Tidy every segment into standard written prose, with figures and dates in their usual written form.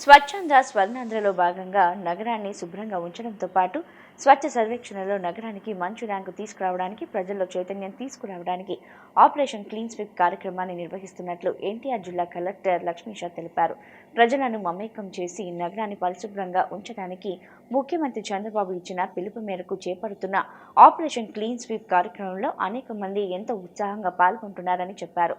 స్వచ్ఛంద స్వర్ణాంధ్రలో భాగంగా నగరాన్ని శుభ్రంగా ఉంచడంతో పాటు స్వచ్ఛ సర్వేక్షణలో నగరానికి మంచి ర్యాంకు తీసుకురావడానికి ప్రజల్లో చైతన్యం తీసుకురావడానికి ఆపరేషన్ క్లీన్ స్వీప్ కార్యక్రమాన్ని నిర్వహిస్తున్నట్లు ఎన్టీఆర్ జిల్లా కలెక్టర్ లక్ష్మీషా తెలిపారు. ప్రజలను మమేకం చేసి నగరాన్ని పరిశుభ్రంగా ఉంచడానికి ముఖ్యమంత్రి చంద్రబాబు ఇచ్చిన పిలుపు మేరకు చేపడుతున్న ఆపరేషన్ క్లీన్ స్వీప్ కార్యక్రమంలో అనేక మంది ఎంతో ఉత్సాహంగా పాల్గొంటున్నారని చెప్పారు.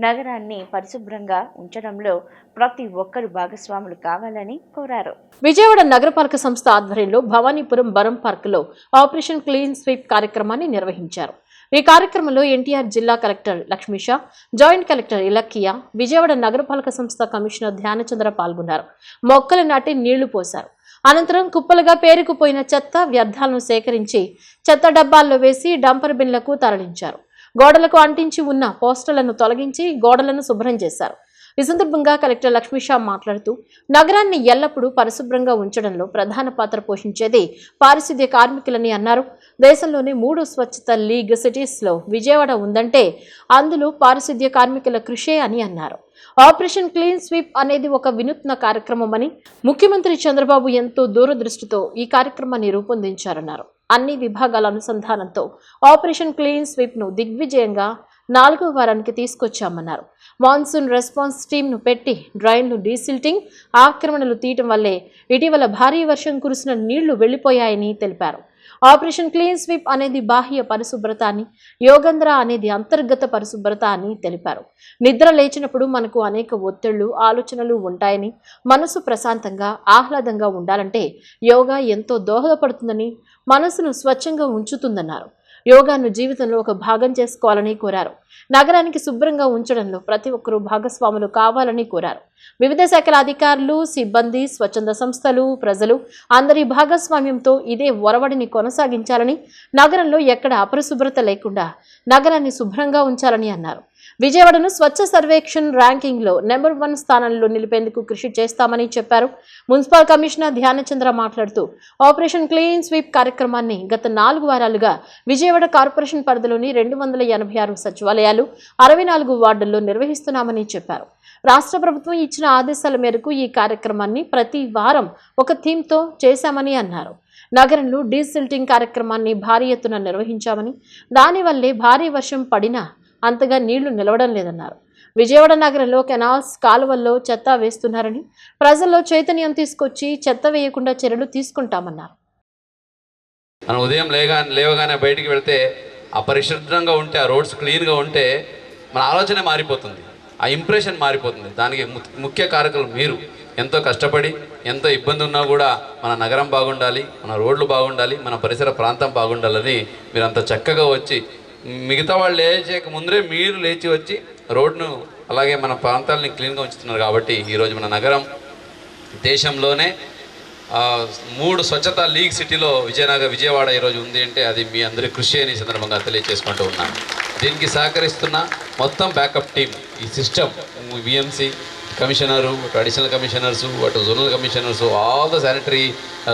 నగరాన్ని పరిశుభ్రంగా ఉంచడంలో ప్రతి ఒక్కరు భాగస్వాములు కావాలని కోరారు. విజయవాడ నగరపాలక సంస్థ ఆధ్వర్యంలో భవానీపురం బరం పార్కులో ఆపరేషన్ క్లీన్ స్వీప్ కార్యక్రమాన్ని నిర్వహించారు. ఈ కార్యక్రమంలో ఎన్టీఆర్ జిల్లా collector Lakshmisha, joint collector Ilakkiya, Vijayawada నగరపాలక సంస్థ కమిషనర్ ధ్యానచంద్ర పాల్గొన్నారు. మొక్కలు నాటి నీళ్లు పోశారు. అనంతరం కుప్పలుగా పేరుకుపోయిన చెత్త వ్యర్థాలను సేకరించి చెత్త డబ్బాల్లో వేసి డంపర్ బిన్లకు తరలించారు. గోడలకు అంటించి ఉన్న పోస్టర్లను తొలగించి గోడలను శుభ్రం చేశారు. ఈ సందర్భంగా కలెక్టర్ లక్ష్మీషా మాట్లాడుతూ నగరాన్ని ఎల్లప్పుడూ పరిశుభ్రంగా ఉంచడంలో ప్రధాన పాత్ర పోషించేది పారిశుద్ధ్య కార్మికులని అన్నారు. దేశంలోని 3 స్వచ్ఛత లీగ్ సిటీస్లో విజయవాడ ఉందంటే అందులో పారిశుద్ధ్య కార్మికుల కృషే అని అన్నారు. ఆపరేషన్ క్లీన్ స్వీప్ అనేది ఒక వినూత్న కార్యక్రమమని ముఖ్యమంత్రి చంద్రబాబు ఎంతో దూరదృష్టితో ఈ కార్యక్రమాన్ని రూపొందించారన్నారు. అన్ని విభాగాల అనుసంధానంతో ఆపరేషన్ క్లీన్ స్వీప్ ను దిగ్విజయంగా 4వ వారానికి తీసుకొచ్చామన్నారు. మాన్సూన్ రెస్పాన్స్ టీంను పెట్టి డ్రైన్లు డీసిల్టింగ్, ఆక్రమణలు తీయటం వల్లే ఇటీవల భారీ వర్షం కురిసిన నీళ్లు వెళ్లిపోయాయని తెలిపారు. ఆపరేషన్ క్లీన్ స్వీప్ అనేది బాహ్య పరిశుభ్రత అని, యోగంధ్ర అనేది అంతర్గత పరిశుభ్రత అని తెలిపారు. నిద్ర లేచినప్పుడు మనకు అనేక ఒత్తిళ్లు, ఆలోచనలు ఉంటాయని, మనసు ప్రశాంతంగా ఆహ్లాదంగా ఉండాలంటే యోగా ఎంతో దోహదపడుతుందని, మనసును స్వచ్ఛంగా ఉంచుతుందన్నారు. యోగాను జీవితంలో ఒక భాగం చేసుకోవాలని కోరారు. నగరానికి శుభ్రంగా ఉంచడంలో ప్రతి ఒక్కరూ భాగస్వాములు కావాలని కోరారు. వివిధ శాఖల అధికారులు, సిబ్బంది, స్వచ్ఛంద సంస్థలు, ప్రజలు అందరి భాగస్వామ్యంతో ఇదే ఒరవడిని కొనసాగించాలని, నగరంలో ఎక్కడ అపరిశుభ్రత లేకుండా నగరాన్ని శుభ్రంగా ఉంచాలని అన్నారు. విజయవాడను స్వచ్ఛ సర్వేక్షణ్ ర్యాంకింగ్లో నెంబర్ 1 స్థానంలో నిలిపేందుకు కృషి చేస్తామని చెప్పారు. మున్సిపల్ కమిషనర్ ధ్యానచంద్ర మాట్లాడుతూ ఆపరేషన్ క్లీన్ స్వీప్ కార్యక్రమాన్ని గత 4 వారాలుగా విజయవాడ కార్పొరేషన్ పరిధిలోని 286 సచివాలయాలు, 64 వార్డుల్లో నిర్వహిస్తున్నామని చెప్పారు. రాష్ట్ర ప్రభుత్వం ఇచ్చిన ఆదేశాల మేరకు ఈ కార్యక్రమాన్ని ప్రతి వారం ఒక థీమ్తో చేశామని అన్నారు. నగరంలో డీసిల్టింగ్ కార్యక్రమాన్ని భారీ ఎత్తున నిర్వహించామని, దానివల్లే భారీ వర్షం పడినా అంతగా నీళ్లు నిలవడం లేదన్నారు. విజయవాడ నగరంలో కెనాల్స్, కాలువల్లో చెత్త వేస్తున్నారని, ప్రజల్లో చైతన్యం తీసుకొచ్చి చెత్త వేయకుండా చర్యలు తీసుకుంటామన్నారు. మనం ఉదయం లేవగానే బయటికి వెళ్తే అపరిశుభ్రంగా ఉంటే, ఆ రోడ్స్ క్లీన్గా ఉంటే మన ఆలోచన మారిపోతుంది, ఆ ఇంప్రెషన్ మారిపోతుంది. దానికి ముఖ్య కారకులు మీరు. ఎంతో కష్టపడి, ఎంతో ఇబ్బంది ఉన్నా కూడా మన నగరం బాగుండాలి, మన రోడ్లు బాగుండాలి, మన పరిసర ప్రాంతం బాగుండాలని మీరు అంత చక్కగా వచ్చి, మిగతా వాళ్ళు లేచేక ముందరే మీరు లేచి వచ్చి రోడ్ను అలాగే మన ప్రాంతాలని క్లీన్గా ఉంచుతున్నారు. కాబట్టి ఈరోజు మన నగరం దేశంలోనే 3 స్వచ్ఛత లీగ్ సిటీలో విజయవాడ ఈరోజు ఉంది అంటే అది మీ అందరి కృషి అని సందర్భంగా తెలియజేసుకుంటూ ఉన్నాను. దీనికి సహకరిస్తున్న మొత్తం బ్యాకప్ టీం, ఈ system, VMC commissioner, additional commissioners, zonal commissioners, all the sanitary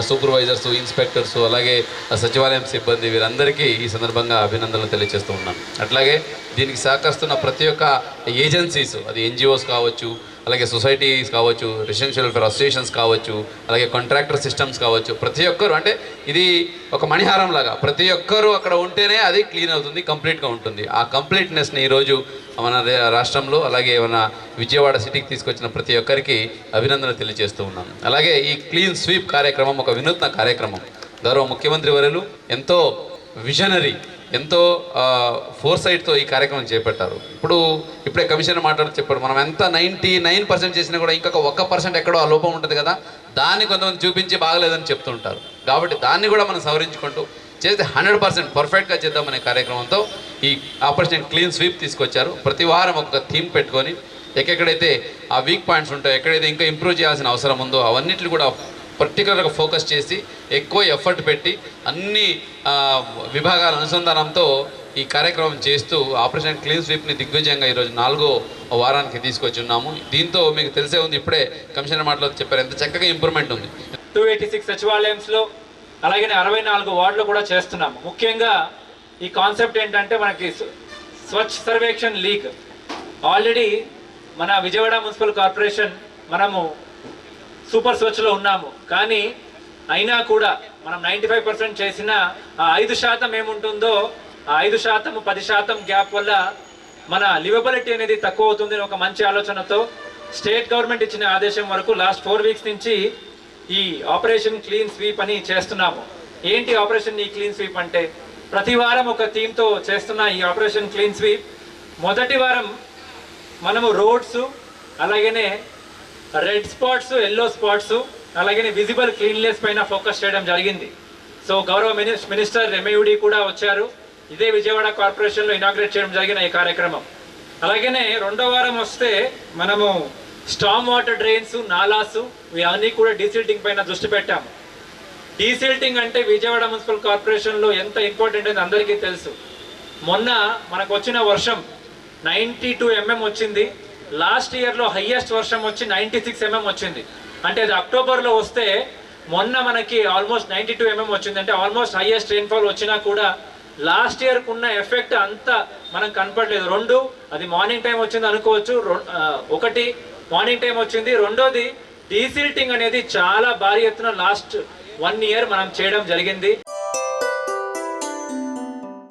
supervisors, inspectors, అలాగే సచివాలయం సిబ్బంది, వీరందరికీ ఈ సందర్భంగా అభినందనలు తెలియజేస్తూ ఉన్నాను. అట్లాగే దీనికి సహకరిస్తున్న ప్రతి ఒక్క ఏజెన్సీస్, అది ఎన్జిఓస్ కావచ్చు, అలాగే సొసైటీస్ కావచ్చు, రెసిడెన్షియల్ వెల్ఫేర్ అసోసియేషన్స్ కావచ్చు, అలాగే కాంట్రాక్టర్ సిస్టమ్స్ కావచ్చు, ప్రతి ఒక్కరు అంటే ఇది ఒక మణిహారం లాగా ప్రతి ఒక్కరూ అక్కడ ఉంటేనే అది క్లీన్ అవుతుంది, కంప్లీట్గా ఉంటుంది. ఆ కంప్లీట్నెస్ని ఈరోజు మన రాష్ట్రంలో అలాగే మన విజయవాడ సిటీకి తీసుకొచ్చిన ప్రతి ఒక్కరికి అభినందనలు తెలియజేస్తూ ఉన్నాను. అలాగే ఈ క్లీన్ స్వీప్ కార్యక్రమం ఒక వినూత్న కార్యక్రమం. గౌరవ ముఖ్యమంత్రి వర్యులు ఎంతో విజనరీ, ఎంతో ఫోర్సైట్తో ఈ కార్యక్రమం చేపట్టారు. ఇప్పుడే కమిషనర్ మాట్లాడుతూ చెప్పాడు, మనం ఎంత 99% చేసినా కూడా ఇంకొక 1% ఎక్కడో ఆ లోపం ఉంటుంది కదా, దాన్ని కొంతమంది చూపించి బాగలేదని చెప్తుంటారు. కాబట్టి దాన్ని కూడా మనం సవరించుకుంటూ చేస్తే 100% పర్ఫెక్ట్గా చేద్దామనే కార్యక్రమంతో ఈ ఆపరేషన్ క్లీన్ స్వీప్ తీసుకొచ్చారు. ప్రతి వారం ఒక థీమ్ పెట్టుకొని ఎక్కడైతే ఆ వీక్ పాయింట్స్ ఉంటాయో, ఎక్కడైతే ఇంకా ఇంప్రూవ్ చేయాల్సిన అవసరం ఉందో అవన్నిటిని కూడా పర్టికులర్గా ఫోకస్ చేసి ఎక్కువ ఎఫర్ట్ పెట్టి అన్ని విభాగాల అనుసంధానంతో ఈ కార్యక్రమం చేస్తూ ఆపరేషన్ క్లీన్ స్వీప్ని దిగ్విజయంగా ఈరోజు 4వ వారానికి తీసుకొచ్చి ఉన్నాము. దీంతో మీకు తెలిసే ఉంది, ఇప్పుడే కమిషనర్ మాటలో చెప్పారు ఎంత చక్కగా ఇంప్రూవ్మెంట్ ఉంది. 286 సచివాలయంలో అలాగే 64 వార్డులు కూడా చేస్తున్నాము. ముఖ్యంగా ఈ కాన్సెప్ట్ ఏంటంటే మనకి స్వచ్ఛ సర్వేక్షణ్ లీగ్ ఆల్రెడీ మన విజయవాడ మున్సిపల్ కార్పొరేషన్ మనము సూపర్ స్వచ్ఛలో ఉన్నాము. కానీ అయినా కూడా మనం 95% చేసిన ఆ 5% ఏముంటుందో ఆ 5%, 10% గ్యాప్ వల్ల మన లివబిలిటీ అనేది తక్కువ అవుతుంది. ఒక మంచి ఆలోచనతో స్టేట్ గవర్నమెంట్ ఇచ్చిన ఆదేశం వరకు లాస్ట్ 4 వీక్స్ నుంచి ఈ ఆపరేషన్ క్లీన్ స్వీప్ అని చేస్తున్నాము. ఏంటి ఆపరేషన్ ఈ క్లీన్ స్వీప్ అంటే, ప్రతి వారం ఒక థీమ్తో చేస్తున్న ఈ ఆపరేషన్ క్లీన్ స్వీప్ మొదటి వారం మనము రోడ్స్, అలాగనే రెడ్ స్పాట్స్, ఎల్లో స్పాట్స్, అలాగనే విజిబుల్ క్లీన్లెస్ పైన ఫోకస్ చేయడం జరిగింది. సో గౌరవ మినిస్టర్ ఎంఏయుడి కూడా వచ్చారు. ఇదే విజయవాడ కార్పొరేషన్లో ఇనాగ్రేట్ చేయడం జరిగిన ఈ కార్యక్రమం. అలాగనే రెండో వారం వస్తే మనము స్టామ్ వాటర్ డ్రైన్స్, నాలాసు ఇవన్నీ కూడా డీసిల్టింగ్ పైన దృష్టి పెట్టాము. డీసిల్టింగ్ అంటే విజయవాడ మున్సిపల్ కార్పొరేషన్లో ఎంత ఇంపార్టెంట్ అని అందరికీ తెలుసు. మొన్న మనకు వచ్చిన వర్షం 92 mm వచ్చింది. లాస్ట్ ఇయర్లో హయ్యెస్ట్ వర్షం వచ్చి 96 mm వచ్చింది. అంటే అది అక్టోబర్లో వస్తే మొన్న మనకి ఆల్మోస్ట్ 92 mm వచ్చింది. అంటే ఆల్మోస్ట్ హయ్యెస్ట్ రెయిన్ఫాల్ వచ్చినా కూడా లాస్ట్ ఇయర్కు ఉన్న ఎఫెక్ట్ అంతా మనకు కనపడలేదు. రెండు, అది మార్నింగ్ టైం వచ్చింది అనుకోవచ్చు. ఒకటి మార్నింగ్ టైం వచ్చింది. రెండోది డీసిల్టింగ్ అనేది చాలా భారీ ఎత్తున లాస్ట్ 1 year మనం చేయడం జరిగింది.